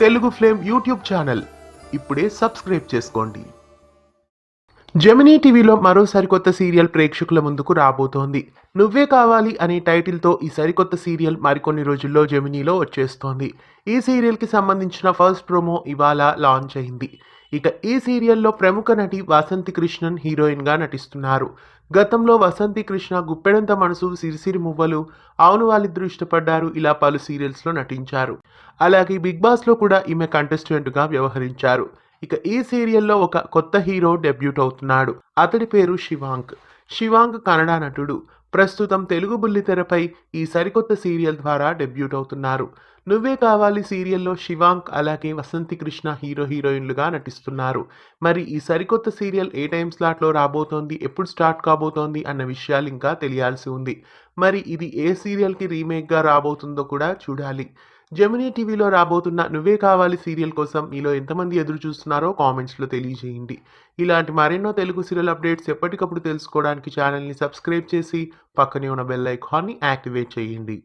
Telugu flame YouTube channel ఇప్పుడే subscribe చేసుకోండి. Gemini టీవీలో మరో సరికొత్త సీరియల్ ప్రేక్షకుల ముందుకు రాబోతోంది. నువ్వే కావాలి అనే టైటిల్తో ఈ సరికొత్త సీరియల్ మరికొన్ని రోజుల్లో జెమినీలో వచ్చేస్తోంది. ఈ సీరియల్కి సంబంధించిన ఫస్ట్ ప్రోమో ఇవాళ లాంచ్ అయింది. ఇక ఈ సీరియల్లో ప్రముఖ నటి వసంతి కృష్ణన్ హీరోయిన్గా నటిస్తున్నారు. గతంలో వసంతి కృష్ణ గుప్పెడంత మనసు, సిరిసిరి మువ్వలు, అవును వాళ్ళిద్దరూ ఇష్టపడ్డారు ఇలా పలు సీరియల్స్లో నటించారు. అలాగే బిగ్ బాస్లో కూడా ఈమె కంటెస్టెంట్గా వ్యవహరించారు. ఇక ఈ సీరియల్లో ఒక కొత్త హీరో డెబ్యూట్ అవుతున్నాడు. అతడి పేరు శివాంక్. శివాంక్ కన్నడ నటుడు. ప్రస్తుతం తెలుగు బుల్లితెరపై ఈ సరికొత్త సీరియల్ ద్వారా డెబ్యూట్ అవుతున్నారు. నువ్వే కావాలి సీరియల్లో శివాంక్ అలాగే వసంతి కృష్ణ హీరోయిన్లుగా నటిస్తున్నారు. మరి ఈ సరికొత్త సీరియల్ ఏ టైం స్లాట్లో రాబోతోంది, ఎప్పుడు స్టార్ట్ కాబోతోంది అన్న విషయాలు ఇంకా తెలియాల్సి ఉంది. మరి ఇది ఏ సీరియల్కి రీమేక్గా రాబోతుందో కూడా చూడాలి. జెమినీ టీవీలో రాబోతున్న నువ్వే కావాలి సీరియల్ కోసం మీలో ఎంతమంది ఎదురు చూస్తున్నారో కామెంట్స్లో తెలియజేయండి. ఇలాంటి మరెన్నో తెలుగు సీరియల్ అప్డేట్స్ ఎప్పటికప్పుడు తెలుసుకోవడానికి ఛానల్ని సబ్స్క్రైబ్ చేసి పక్కనే ఉన్న బెల్ ఐకాన్ని యాక్టివేట్ చేయండి.